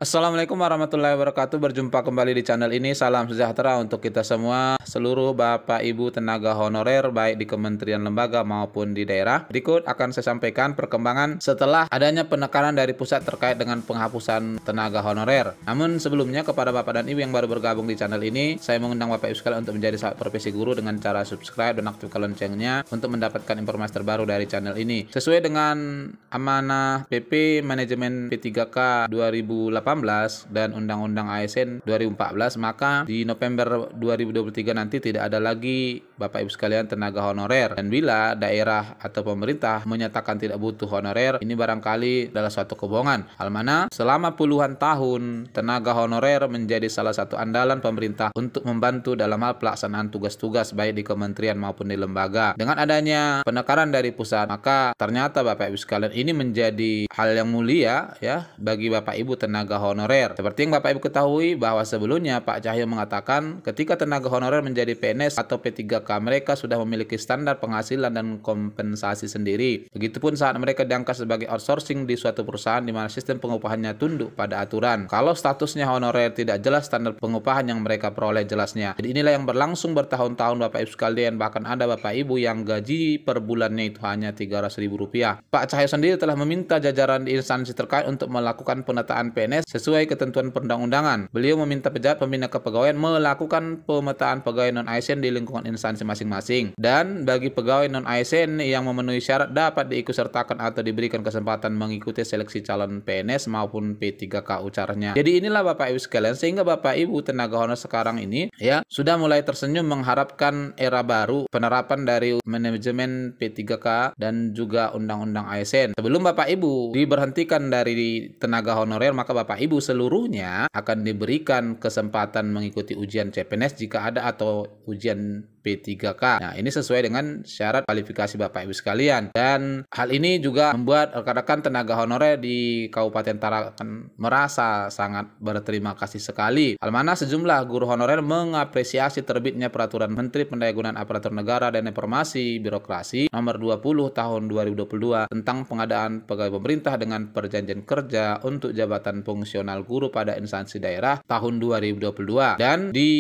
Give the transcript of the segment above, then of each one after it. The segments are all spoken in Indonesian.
Assalamualaikum warahmatullahi wabarakatuh. Berjumpa kembali di channel ini. Salam sejahtera untuk kita semua, seluruh Bapak Ibu tenaga honorer baik di kementerian lembaga maupun di daerah. Berikut akan saya sampaikan perkembangan setelah adanya penekanan dari pusat terkait dengan penghapusan tenaga honorer. Namun sebelumnya, kepada Bapak dan Ibu yang baru bergabung di channel ini, saya mengundang Bapak Ibu sekalian untuk menjadi sahabat profesi guru dengan cara subscribe dan aktifkan loncengnya untuk mendapatkan informasi terbaru dari channel ini. Sesuai dengan amanah PP Manajemen P3K 2018 dan Undang-Undang ASN 2014, maka di November 2023 nanti tidak ada lagi Bapak Ibu sekalian tenaga honorer. Dan bila daerah atau pemerintah menyatakan tidak butuh honorer, ini barangkali adalah suatu kebohongan. Hal mana selama puluhan tahun tenaga honorer menjadi salah satu andalan pemerintah untuk membantu dalam hal pelaksanaan tugas-tugas baik di kementerian maupun di lembaga. Dengan adanya penekanan dari pusat, maka ternyata Bapak Ibu sekalian ini menjadi hal yang mulia ya bagi Bapak Ibu tenaga honorer. Seperti yang Bapak Ibu ketahui bahwa sebelumnya Pak Cahyo mengatakan ketika tenaga honorer menjadi PNS atau P3K, mereka sudah memiliki standar penghasilan dan kompensasi sendiri. Begitupun saat mereka diangkat sebagai outsourcing di suatu perusahaan di mana sistem pengupahannya tunduk pada aturan. Kalau statusnya honorer, tidak jelas standar pengupahan yang mereka peroleh jelasnya. Jadi inilah yang berlangsung bertahun-tahun Bapak Ibu sekalian. Bahkan ada Bapak Ibu yang gaji per bulannya itu hanya Rp300.000. Pak Cahyo sendiri telah meminta jajaran di instansi terkait untuk melakukan penataan PNS sesuai ketentuan perundang-undangan. Beliau meminta pejabat pembina kepegawaian melakukan pemetaan pegawai non-ASN di lingkungan instansi masing-masing. Dan bagi pegawai non-ASN yang memenuhi syarat dapat diikutsertakan atau diberikan kesempatan mengikuti seleksi calon PNS maupun P3K, ucaranya. Jadi inilah Bapak Ibu sekalian, sehingga Bapak Ibu tenaga honorer sekarang ini ya sudah mulai tersenyum mengharapkan era baru penerapan dari manajemen P3K dan juga undang-undang ASN. Sebelum Bapak Ibu diberhentikan dari tenaga honorer, maka Bapak Ibu seluruhnya akan diberikan kesempatan mengikuti ujian CPNS jika ada atau ujian P3K. Nah, ini sesuai dengan syarat kualifikasi Bapak Ibu sekalian. Dan hal ini juga membuat rekan-rekan tenaga honorer di Kabupaten Tarakan merasa sangat berterima kasih sekali. Hal mana sejumlah guru honorer mengapresiasi terbitnya Peraturan Menteri Pendayagunaan Aparatur Negara dan Informasi Birokrasi Nomor 20 Tahun 2022 tentang pengadaan pegawai pemerintah dengan perjanjian kerja untuk jabatan fungsional guru pada instansi daerah tahun 2022. Dan di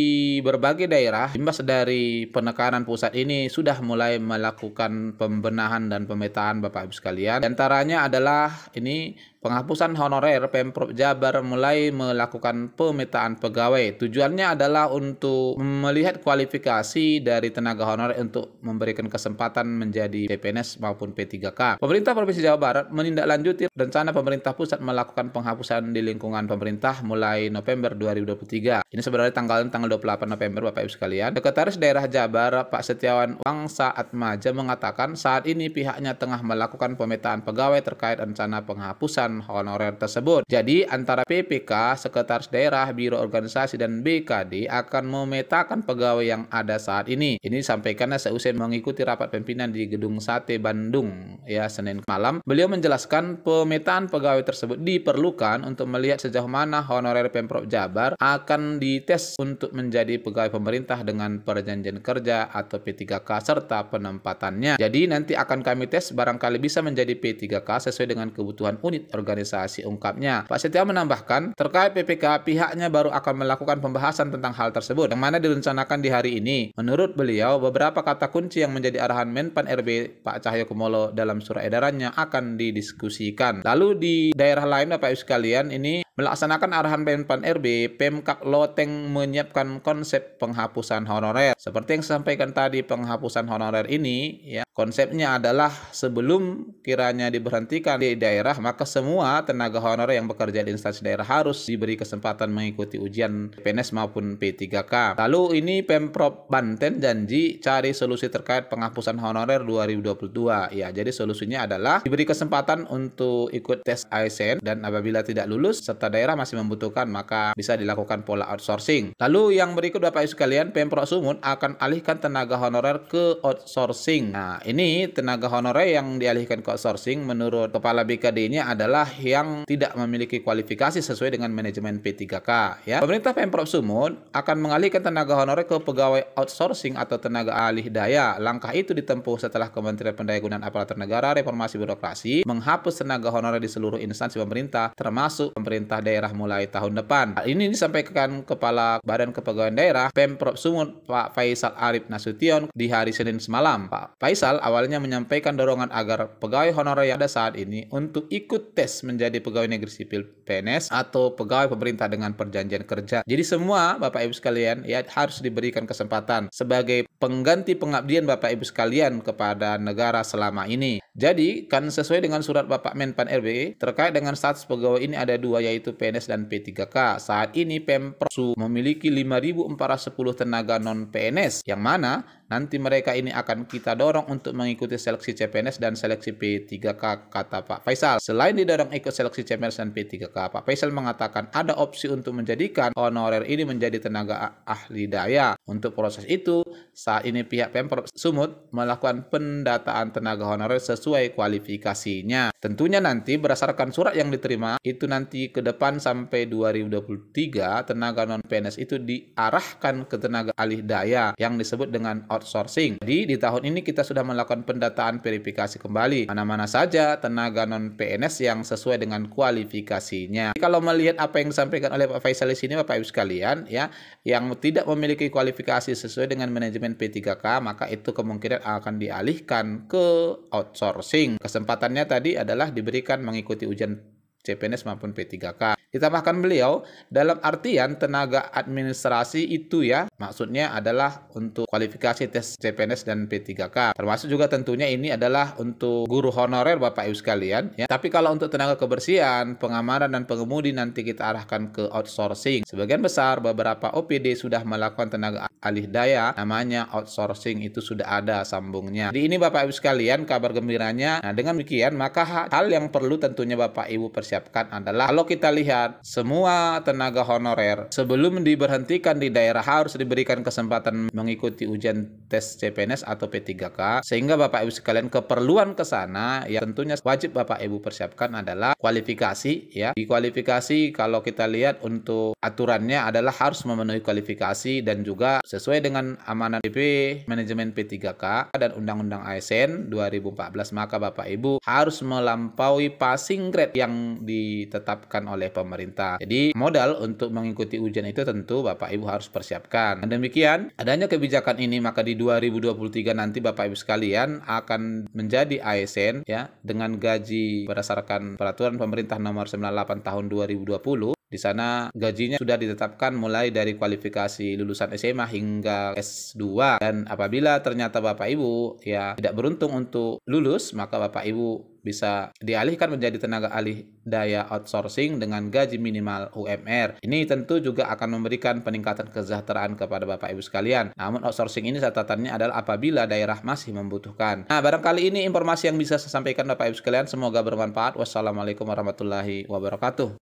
berbagai daerah, imbas dari penekanan pusat ini sudah mulai melakukan pembenahan dan pemetaan Bapak Ibu sekalian. Di antaranya adalah ini penghapusan honorer. Pemprov Jabar mulai melakukan pemetaan pegawai. Tujuannya adalah untuk melihat kualifikasi dari tenaga honorer untuk memberikan kesempatan menjadi PNS maupun P3K. Pemerintah Provinsi Jawa Barat menindaklanjuti rencana pemerintah pusat melakukan penghapusan di lingkungan pemerintah mulai November 2023. Ini sebenarnya tanggal 28 November Bapak Ibu sekalian. Sekretaris Daerah Jabar Pak Setiawan Wangsa Atmaja mengatakan saat ini pihaknya tengah melakukan pemetaan pegawai terkait rencana penghapusan honorer tersebut. Jadi antara PPK, Sekretaris Daerah, Biro Organisasi dan BKD akan memetakan pegawai yang ada saat ini. Ini disampaikannya seusai mengikuti rapat pimpinan di Gedung Sate Bandung ya Senin malam. Beliau menjelaskan pemetaan pegawai tersebut diperlukan untuk melihat sejauh mana honorer Pemprov Jabar akan dites untuk menjadi pegawai pemerintah dengan perjanjian kerja atau P3K serta penempatannya. Jadi nanti akan kami tes, barangkali bisa menjadi P3K sesuai dengan kebutuhan unit organisasi, ungkapnya. Pak Setia menambahkan terkait PPK pihaknya baru akan melakukan pembahasan tentang hal tersebut yang mana direncanakan di hari ini. Menurut beliau beberapa kata kunci yang menjadi arahan Menpan RB Pak Cahyokumolo dalam surat edarannya akan didiskusikan. Lalu di daerah lain Bapak Ibu sekalian, ini melaksanakan arahan Menpan RB, Pemkab Loteng menyiapkan konsep penghapusan honorer. Seperti yang saya sampaikan tadi, penghapusan honorer ini ya konsepnya adalah sebelum kiranya diberhentikan di daerah, maka semua tenaga honorer yang bekerja di instansi daerah harus diberi kesempatan mengikuti ujian PNS maupun P3K. Lalu ini Pemprov Banten janji cari solusi terkait penghapusan honorer 2022. Ya, jadi solusinya adalah diberi kesempatan untuk ikut tes ASN dan apabila tidak lulus serta daerah masih membutuhkan, maka bisa dilakukan pola outsourcing. Lalu yang berikut Bapak Ibu sekalian, Pemprov Sumut akan alihkan tenaga honorer ke outsourcing. Nah, ini tenaga honorer yang dialihkan ke outsourcing menurut Kepala BKD-nya adalah adalah yang tidak memiliki kualifikasi sesuai dengan manajemen P3K ya. Pemerintah Pemprov Sumut akan mengalihkan tenaga honorer ke pegawai outsourcing atau tenaga alih daya. Langkah itu ditempuh setelah Kementerian Pendayagunaan Aparatur Negara Reformasi Birokrasi menghapus tenaga honorer di seluruh instansi pemerintah termasuk pemerintah daerah mulai tahun depan. Hal ini disampaikan Kepala Badan Kepegawaian Daerah Pemprov Sumut Pak Faisal Arif Nasution di hari Senin semalam. Pak Faisal awalnya menyampaikan dorongan agar pegawai honorer yang ada saat ini untuk ikut tes menjadi pegawai negeri sipil PNS atau pegawai pemerintah dengan perjanjian kerja. Jadi semua Bapak Ibu sekalian ya harus diberikan kesempatan sebagai pengganti pengabdian Bapak Ibu sekalian kepada negara selama ini. Jadi kan sesuai dengan surat Bapak Menpan RB terkait dengan status pegawai ini ada dua yaitu PNS dan P3K. Saat ini Pemprov memiliki 5.410 tenaga non PNS yang mana nanti mereka ini akan kita dorong untuk mengikuti seleksi CPNS dan seleksi P3K, kata Pak Faisal. Selain didorong ikut seleksi CPNS dan P3K, Pak Faisal mengatakan ada opsi untuk menjadikan honorer ini menjadi tenaga ahli daya. Untuk proses itu, saat ini pihak Pemprov Sumut melakukan pendataan tenaga honorer sesuai kualifikasinya. Tentunya nanti berdasarkan surat yang diterima, itu nanti ke depan sampai 2023, tenaga non-PNS itu diarahkan ke tenaga alih daya yang disebut dengan outsourcing. Jadi di tahun ini kita sudah melakukan pendataan verifikasi kembali mana-mana saja tenaga non-PNS yang sesuai dengan kualifikasinya. Jadi, kalau melihat apa yang disampaikan oleh Pak Faisal di sini Bapak Ibu sekalian ya, yang tidak memiliki kualifikasi sesuai dengan manajemen P3K, maka itu kemungkinan akan dialihkan ke outsourcing. Kesempatannya tadi adalah diberikan mengikuti ujian CPNS maupun P3K. Ditambahkan beliau dalam artian tenaga administrasi itu ya, maksudnya adalah untuk kualifikasi tes CPNS dan P3K. Termasuk juga tentunya ini adalah untuk guru honorer Bapak Ibu sekalian ya. Tapi kalau untuk tenaga kebersihan, pengamanan dan pengemudi nanti kita arahkan ke outsourcing. Sebagian besar beberapa OPD sudah melakukan tenaga alih daya, namanya outsourcing, itu sudah ada sambungnya. Di ini Bapak Ibu sekalian kabar gembiranya. Nah, dengan demikian maka hal yang perlu tentunya Bapak Ibu persiapkan adalah kalau kita lihat semua tenaga honorer sebelum diberhentikan di daerah harus diberikan kesempatan mengikuti ujian tes CPNS atau P3K, sehingga Bapak Ibu sekalian keperluan ke sana ya tentunya wajib Bapak Ibu persiapkan adalah kualifikasi ya. Di kualifikasi kalau kita lihat untuk aturannya adalah harus memenuhi kualifikasi dan juga sesuai dengan amanat PP manajemen P3K dan Undang-Undang ASN 2014, maka Bapak Ibu harus melampaui passing grade yang ditetapkan oleh pemerintah. Jadi modal untuk mengikuti ujian itu tentu Bapak Ibu harus persiapkan. Dan demikian adanya kebijakan ini maka di 2023 nanti Bapak Ibu sekalian akan menjadi ASN ya dengan gaji berdasarkan peraturan pemerintah nomor 98 tahun 2020. Di sana gajinya sudah ditetapkan mulai dari kualifikasi lulusan SMA hingga S2. Dan apabila ternyata Bapak Ibu ya tidak beruntung untuk lulus, maka Bapak Ibu bisa dialihkan menjadi tenaga alih daya outsourcing dengan gaji minimal UMR. Ini tentu juga akan memberikan peningkatan kesejahteraan kepada Bapak Ibu sekalian. Namun outsourcing ini catatannya adalah apabila daerah masih membutuhkan. Nah, barangkali ini informasi yang bisa saya sampaikan Bapak Ibu sekalian. Semoga bermanfaat. Wassalamualaikum warahmatullahi wabarakatuh.